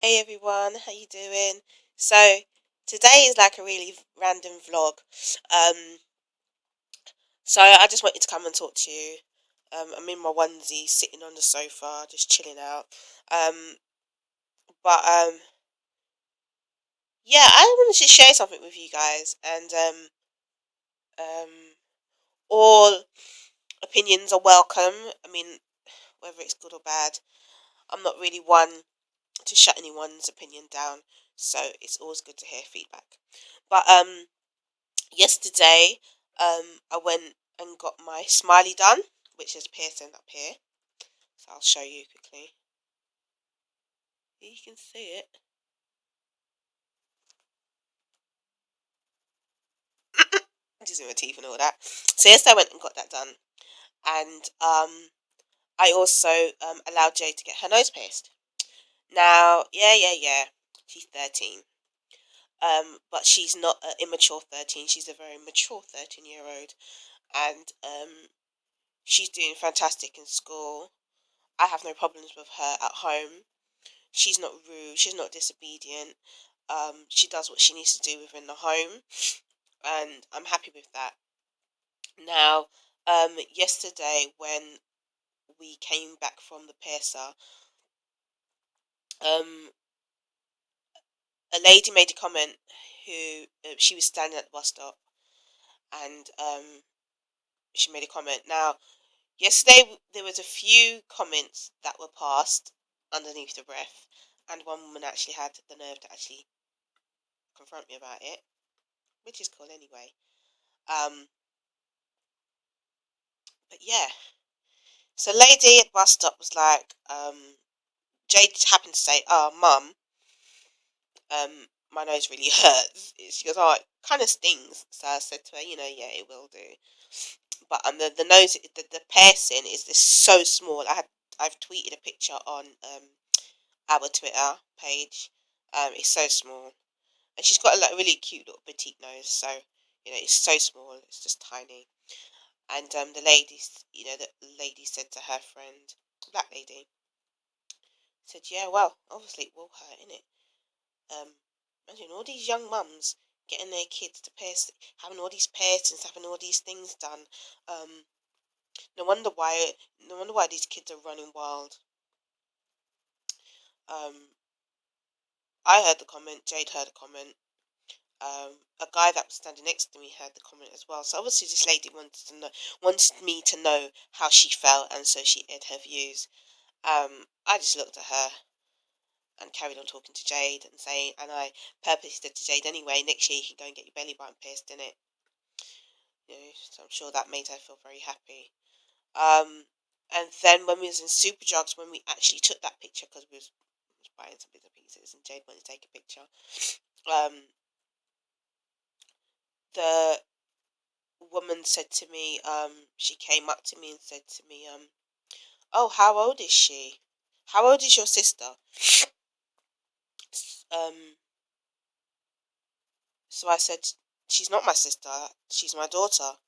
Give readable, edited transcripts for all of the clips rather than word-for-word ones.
Hey everyone, how you doing? So today is like a really random vlog. Um, so I just wanted to come and talk to you. I'm in my onesie, sitting on the sofa, just chilling out. Um, but yeah, I wanted to share something with you guys, and um, all opinions are welcome. I mean, whether it's good or bad, I'm not really one to shut anyone's opinion down. So it's always good to hear feedback. But yesterday, I went and got my smiley done, which is piercing up here. So I'll show you quickly. You can see it. Just in my teeth and all that. So yesterday I went and got that done, and I also allowed Jade to get her nose pierced. Now, yeah, she's 13. But she's not an immature 13. She's a very mature 13-year-old, and she's doing fantastic in school. I have no problems with her at home. She's not rude, she's not disobedient. She does what she needs to do within the home, and I'm happy with that. Now, yesterday when we came back from the piercer, um, a lady made a comment who she was standing at the bus stop, and she made a comment. Now, yesterday there was a few comments that were passed underneath the breath, and one woman actually had the nerve to actually confront me about it, which is cool anyway. Um, but yeah, so lady at bus stop was like, Jade happened to say, "Oh, mum, my nose really hurts." She goes, "Oh, it kind of stings." So I said to her, "Yeah, it will do." But the nose, the piercing is this so small. I've tweeted a picture on our Twitter page. It's so small, and she's got a like, really cute little petite nose. So it's so small. It's just tiny. And the lady said to her friend, black lady, said, "Yeah, well, obviously it will hurt, innit? Um, Imagine all these young mums getting their kids to pierce, having all these piercings, having all these things done. Um, no wonder why, no wonder why these kids are running wild." Um, I heard the comment. Jade heard the comment. A guy that was standing next to me heard the comment as well. So obviously this lady wanted me to know how she felt, and so she aired her views. I just looked at her and carried on talking to Jade and I purposely said to Jade, anyway, next year you can go and get your belly button pierced, in it. So I'm sure that made her feel very happy. Um, and then when we was in Superdrugs, when we actually took that picture, because we was buying some bits and pieces, and Jade wanted to take a picture. Um, the woman said to me, she came up to me and said to me, "Oh, how old is she? How old is your sister?" Um, so I said, "She's not my sister. She's my daughter,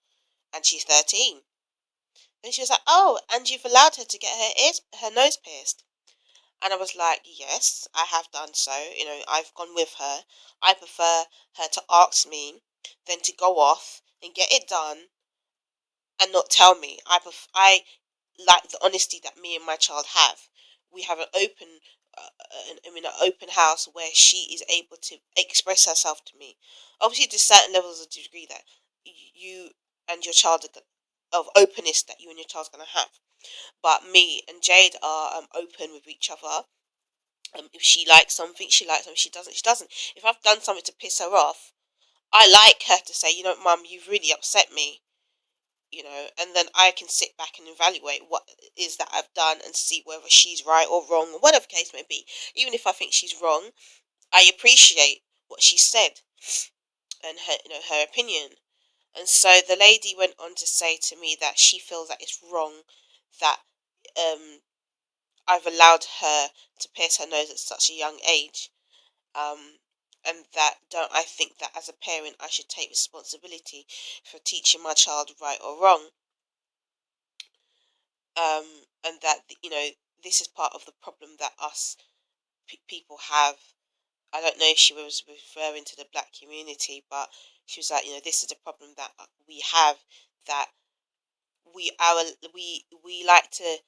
and she's 13." And she was like, "Oh, and you've allowed her to get her nose pierced?" And I was like, "Yes, I have done so. I've gone with her. I prefer her to ask me than to go off and get it done and not tell me. I like the honesty that me and my child have. We have an open house where she is able to express herself to me. Obviously, there's certain levels of degree that you and your child of openness that you and your child's gonna have. But me and Jade are open with each other. If she likes something, she likes something. She doesn't, she doesn't. If I've done something to piss her off, I like her to say, Mum, you've really upset me. And then I can sit back and evaluate what it is that I've done and see whether she's right or wrong, or whatever the case may be. Even if I think she's wrong, I appreciate what she said and her opinion. And so the lady went on to say to me that she feels that it's wrong that um I've allowed her to pierce her nose at such a young age. Um, and that don't I think that as a parent I should take responsibility for teaching my child right or wrong. And that this is part of the problem that us people have. I don't know if she was referring to the black community, but she was like, this is a problem that we have, that we like to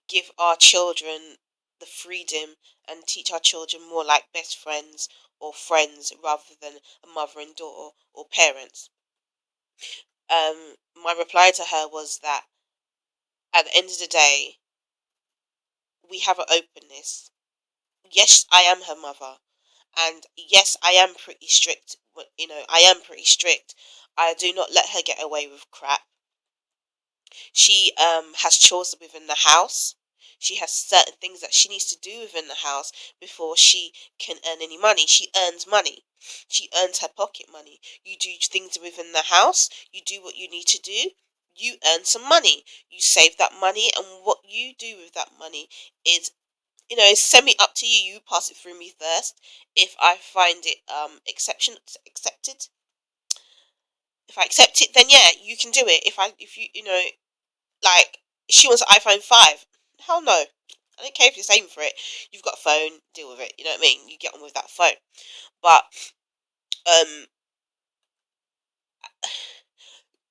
give our children the freedom and teach our children more like best friends or friends rather than a mother and daughter or parents. My reply to her was that at the end of the day, we have an openness. Yes, I am her mother, and yes, I am pretty strict. I am pretty strict. I do not let her get away with crap. She has chores within the house. She has certain things that she needs to do within the house before she can earn any money. She earns money. She earns her pocket money. You do things within the house. You do what you need to do. You earn some money. You save that money, and what you do with that money is, it's semi up to you. You pass it through me first. If I find it accepted, if I accept it, then yeah, you can do it. If like, she wants an iPhone 5. Hell no. I don't care if you're saving for it. You've got a phone, deal with it. You know what I mean? You get on with that phone. But, um,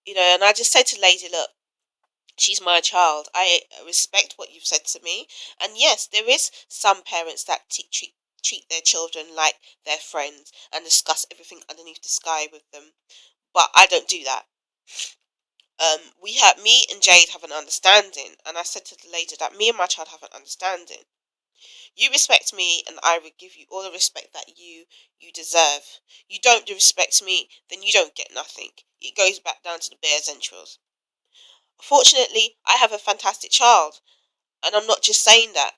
and I just said to Lady, look, she's my child. I respect what you've said to me. And yes, there is some parents that treat their children like their friends and discuss everything underneath the sky with them. But I don't do that. Me and Jade have an understanding, and I said to the lady that me and my child have an understanding. You respect me, and I will give you all the respect that you deserve. You don't respect me, then you don't get nothing. It goes back down to the bear's entrails. Fortunately, I have a fantastic child, and I'm not just saying that.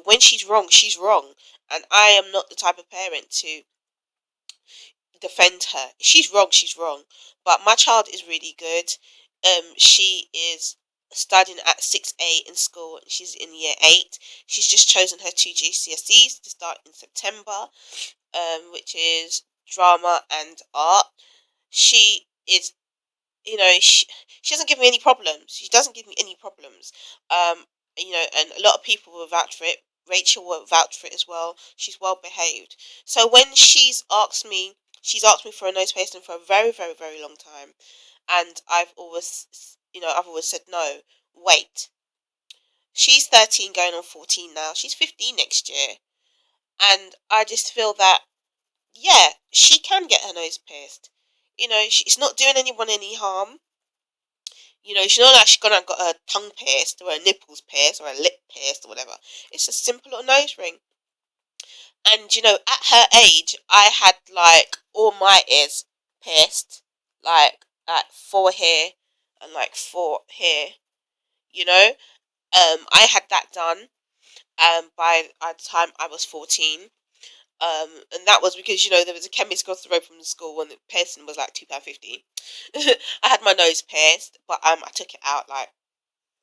When she's wrong, she's wrong, and I am not the type of parent to defend her. If she's wrong, she's wrong. But my child is really good. She is studying at 6A in school, and she's in year 8. She's just chosen her 2 GCSEs to start in September, which is drama and art. She is, she doesn't give me any problems. She doesn't give me any problems. And a lot of people will vouch for it. Rachel will vouch for it as well. She's well behaved. So when she's asked me for a nose pasting for a very, very, very long time, and I've always said no. Wait, she's 13, going on 14 now. She's 15 next year, and I just feel that, yeah, she can get her nose pierced. She's not doing anyone any harm. She's not like she's gonna got her tongue pierced or her nipples pierced or her lip pierced or whatever. It's a simple little nose ring. And at her age, I had like all my ears pierced, like 4 here and like 4 here. You know, I had that done. By the time I was 14. And that was because there was a chemist across the road from the school, and the piercing was like £2.50. I had my nose pierced, but I took it out like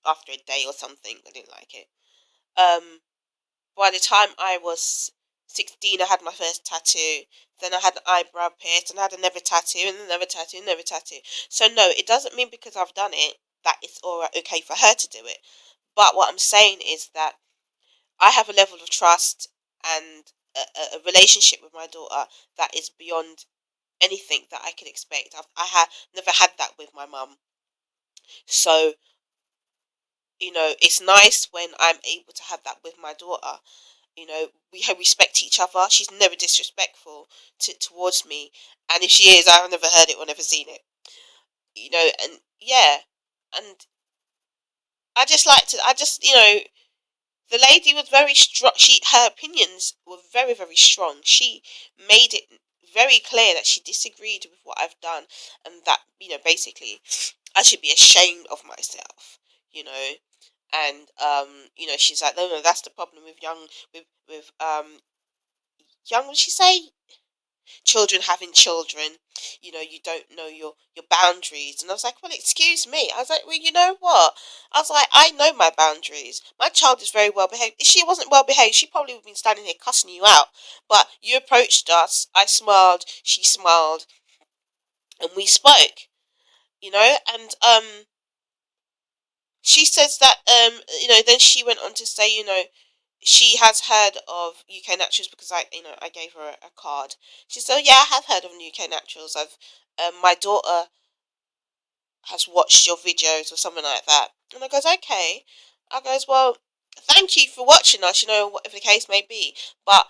after a day or something. I didn't like it. Um, by the time I was 16, I had my first tattoo. Then I had an eyebrow pierced, and I had another tattoo, and another tattoo, and another tattoo. So no, it doesn't mean because I've done it that it's all right, okay for her to do it. But what I'm saying is that I have a level of trust and a relationship with my daughter that is beyond anything that I could expect. I have never had that with my mum. So, it's nice when I'm able to have that with my daughter. We respect each other. She's never disrespectful towards me. And if she is, I've never heard it or never seen it. And yeah. And the lady was very strong. Her opinions were very, very strong. She made it very clear that she disagreed with what I've done, and that basically, I should be ashamed of myself. You know, and she's like, no, that's the problem with young. What did she say? Children having children. You don't know your boundaries. And I was like, well, excuse me. I was like, well, you know what? I was like, I know my boundaries. My child is very well behaved. If she wasn't well behaved, she probably would have been standing here cussing you out. But you approached us. I smiled. She smiled, and we spoke. And she says that then she went on to say, she has heard of UKnaturals because I gave her a card. She said, "Oh, yeah, I have heard of UKnaturals. I've my daughter has watched your videos or something like that." And I goes, "Okay." I goes, "Well, thank you for watching us. Whatever the case may be, but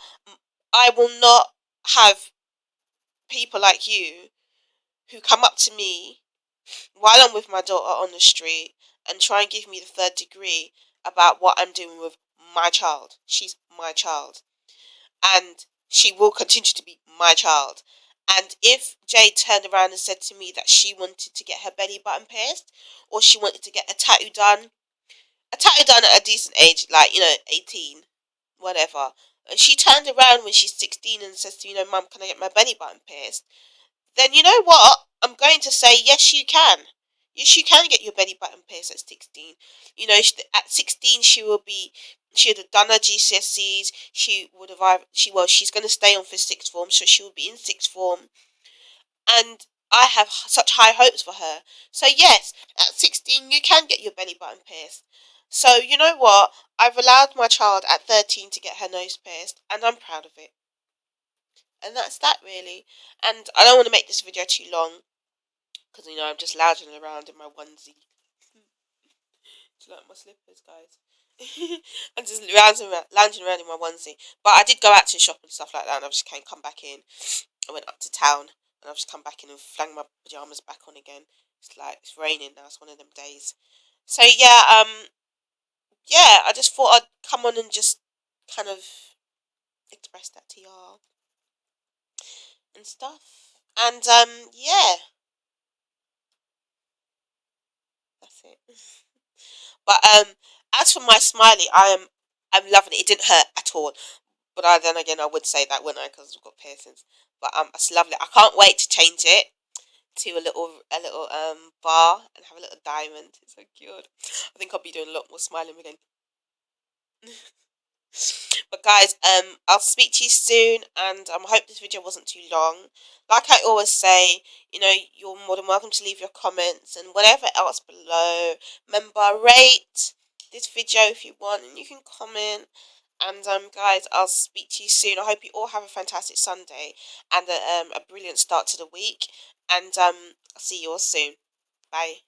I will not have people like you who come up to me while I'm with my daughter on the street and try and give me the third degree about what I'm doing with my child. She's my child, and she will continue to be my child. And if Jade turned around and said to me that she wanted to get her belly button pierced, or she wanted to get a tattoo done at a decent age, like 18, whatever, and she turned around when she's 16 and says to me, Mum, can I get my belly button pierced? Then you know what? I'm going to say, yes, you can. Yes, you can get your belly button pierced at 16. At 16, she would have done her GCSEs. She would have, she's going to stay on for sixth form, so she will be in sixth form. And I have such high hopes for her. So, yes, at 16, you can get your belly button pierced. So, you know what? I've allowed my child at 13 to get her nose pierced, and I'm proud of it. And that's that, really. And I don't want to make this video too long, because I'm just lounging around in my onesie. Do you like my slippers, guys? I'm just lounging around in my onesie. But I did go out to the shop and stuff like that, and I just can't come back in. I went up to town, and I've just come back in and flung my pajamas back on again. It's raining now. It's one of them days. So yeah, I just thought I'd come on and just kind of express that to y'all and stuff. And yeah, that's it. But as for my smiley, I'm loving it. It didn't hurt at all. But then again, I would say that, wouldn't I? Because I've got piercings. But it's lovely. I can't wait to change it to a little bar and have a little diamond. It's so cute. I think I'll be doing a lot more smiling again. But guys, I'll speak to you soon, and I hope this video wasn't too long. Like I always say, you're more than welcome to leave your comments and whatever else below. Remember, rate this video if you want, and you can comment. And guys, I'll speak to you soon. I hope you all have a fantastic Sunday and a brilliant start to the week. And I'll see you all soon. Bye.